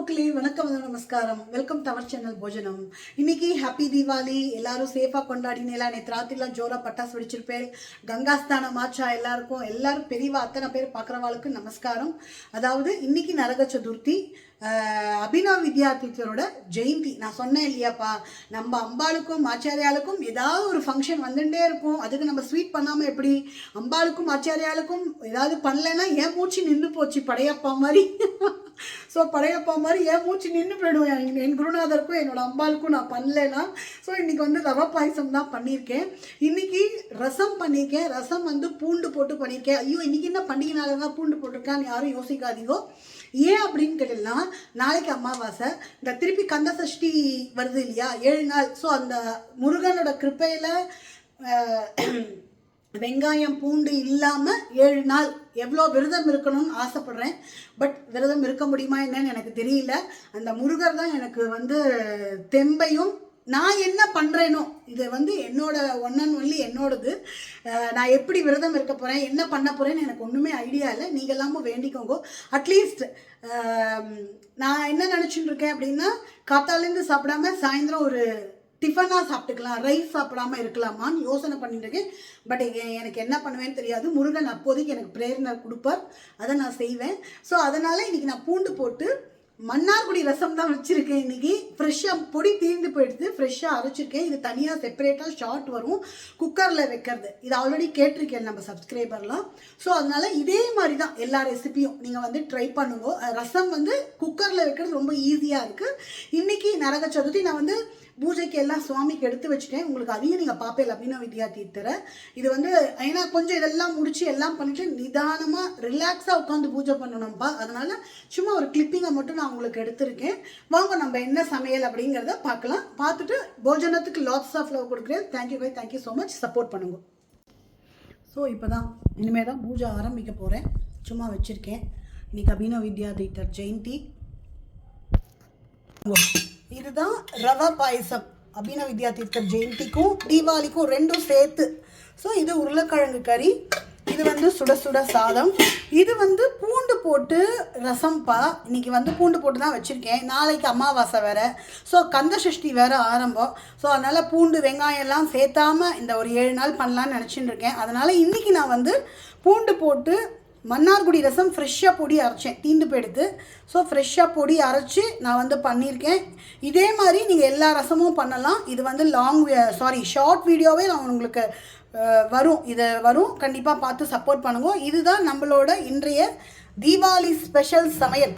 மக்களே வணக்கம் நமஸ்காரம் வெல்கம் டு அவர் சேனல் போஜனம். இன்னைக்கு ஹாப்பி தீபாவளி. எல்லாரும் சேஃபா கொண்டாடினேலா? நேற்று ராத்திரிலாம் ஜோரா பட்டாசு வெடிச்சிருப்பேன். கங்காஸ்தானம் ஆச்சா எல்லாரும் பெரியவா அத்தனை பேர் பார்க்குறவாளுக்கு நமஸ்காரம். அதாவது இன்னைக்கு நரக சதுர்த்தி, அபினவ் வித்யாதீத்தரோட ஜெயந்தி. நான் சொன்னேன் இல்லையாப்பா, நம்ம அம்பாளுக்கும் ஆச்சாரியாளுக்கும் ஏதாவது ஒரு ஃபங்க்ஷன் வந்துட்டே இருக்கும். அதுக்கு நம்ம ஸ்வீட் பண்ணாமல் எப்படி? அம்பாளுக்கும் ஆச்சாரியாளுக்கும் ஏதாவது பண்ணலைன்னா என் மூச்சு நின்று போச்சு படையப்பா மாதிரி. ஸோ படையப்பா மாதிரி என் மூச்சு நின்று போயிடுவேன். என் குருநாதருக்கும் என்னோட அம்பாளுக்கும் நான் பண்ணலைன்னா. ஸோ இன்றைக்கி வந்து ரவை பாயசம் தான் பண்ணியிருக்கேன். இன்றைக்கி ரசம் பண்ணியிருக்கேன். ரசம் வந்து பூண்டு போட்டு பண்ணியிருக்கேன். ஐயோ இன்றைக்கி என்ன பண்டிகைனால தான் பூண்டு போட்டிருக்கான்னு யாரும் யோசிக்காதீங்கோ. ஏன் அப்படின்னு கேட்டீங்கன்னா, நாளைக்கு அமாவாசை, இந்த திருப்பி கந்த சஷ்டி வருது இல்லையா, 7 நாள். ஸோ அந்த முருகனோட கிருப்பையில் வெங்காயம் பூண்டு இல்லாமல் 7 நாள் எவ்வளோ விரதம் இருக்கணும்னு ஆசைப்பட்றேன். பட் விரதம் இருக்க முடியுமா என்னன்னு எனக்கு தெரியல. அந்த முருகர் தான் எனக்கு வந்து தெம்பையும் நான் என்ன பண்ணுறேனோ, இது வந்து என்னோட ஒன் அண்ட் ஒன்லி என்னோடது. நான் எப்படி விரதம் இருக்க போகிறேன், என்ன பண்ண போகிறேன்னு எனக்கு ஒன்றுமே ஐடியா இல்லை. நீங்கள் எல்லாமும் வேண்டிக்கோங்க. அட்லீஸ்ட் நான் என்ன நினச்சிட்டு இருக்கேன் அப்படின்னா, காத்தாலேருந்து சாப்பிடாம சாயந்தரம் ஒரு டிஃபனாக சாப்பிட்டுக்கலாம், ரைஸ் சாப்பிடாமல் இருக்கலாமான்னு யோசனை பண்ணிட்டு இருக்கேன். பட் எனக்கு என்ன பண்ணுவேன்னு தெரியாது. முருகன் அப்போதைக்கு எனக்கு பிரேரணை கொடுப்பார், அதை நான் செய்வேன். ஸோ அதனால் இன்றைக்கி நான் பூண்டு போட்டு மன்னார்குடி ரசம் தான் வச்சுருக்கேன். இன்றைக்கி ஃப்ரெஷ்ஷாக பொடி தீர்ந்து போயிடுது, ஃப்ரெஷ்ஷாக அரைச்சிருக்கேன். இது தனியாக செப்பரேட்டாக ஷார்ட் வரும் குக்கரில் வைக்கிறது. இது ஆல்ரெடி கேட்டிருக்கேன் நம்ம சப்ஸ்கிரைபர்லாம். ஸோ அதனால் இதே மாதிரி தான் எல்லா ரெசிபியும் நீங்கள் வந்து ட்ரை பண்ணுங்க. ரசம் வந்து குக்கரில் வைக்கிறது ரொம்ப ஈஸியாக இருக்குது. இன்றைக்கி நரக சதுர்த்தி. நான் வந்து பூஜைக்கு எல்லாம் சுவாமிக்கு எடுத்து வச்சுட்டேன். உங்களுக்கு அதையும் நீங்கள் பார்ப்பேன் அபினவ் வித்யாதீத்தரை. இது வந்து ஏன்னா கொஞ்சம் இதெல்லாம் முடிச்சு எல்லாம் பண்ணிட்டு நிதானமாக ரிலாக்ஸாக உட்காந்து பூஜை பண்ணணும்ப்பா. அதனால் சும்மா ஒரு கிளிப்பிங்கை மட்டும் நான் உங்களுக்கு எடுத்திருக்கேன். வாங்க நம்ம என்ன சமையல் அப்படிங்கிறத பார்க்கலாம். பார்த்துட்டு போஜனத்துக்கு லாட்ஸ் ஆஃப் லவ் கொடுக்குறேன். தேங்க்யூ ஸோ மச், சப்போர்ட் பண்ணுங்க. ஸோ இப்போ தான் இனிமேல் தான் பூஜை ஆரம்பிக்க போகிறேன். சும்மா வச்சுருக்கேன். இன்றைக்கி அபினவ் வித்யாதீத்தர் ஜெயந்தி. இதுதான் ரவா பாயசம். அபினவ் வித்யாதீத்தர் ஜெயந்திக்கும் தீபாவளிக்கும் ரெண்டும் சேர்த்து. ஸோ இது உருளைக்கிழங்கு கறி, இது வந்து சுட சுட சாதம், இது வந்து பூண்டு போட்டு ரசம்பா. இன்றைக்கி வந்து பூண்டு போட்டு தான் வச்சுருக்கேன். நாளைக்கு அமாவாசை வேறு. ஸோ கந்த சஷ்டி வேறு ஆரம்பம். ஸோ அதனால் பூண்டு வெங்காயம் எல்லாம் சேர்த்தாமல் இந்த ஒரு 7 நாள் பண்ணலான்னு நினச்சிட்டு இருக்கேன். அதனால் இன்றைக்கி நான் வந்து பூண்டு போட்டு மன்னார்குடி ரசம் ஃப்ரெஷ்ஷாக பொடி அரைச்சேன், தீண்டு போயிடுது. ஸோ ஃப்ரெஷ்ஷாக பொடி அரைச்சி நான் வந்து பண்ணியிருக்கேன். இதே மாதிரி நீங்கள் எல்லா ரசமும் பண்ணலாம். இது வந்து ஷார்ட் வீடியோவே நான் உங்களுக்கு வரும். கண்டிப்பாக பார்த்து சப்போர்ட் பண்ணுங்க. இதுதான் நம்மளோட இன்றைய தீபாவளி ஸ்பெஷல் சமையல்.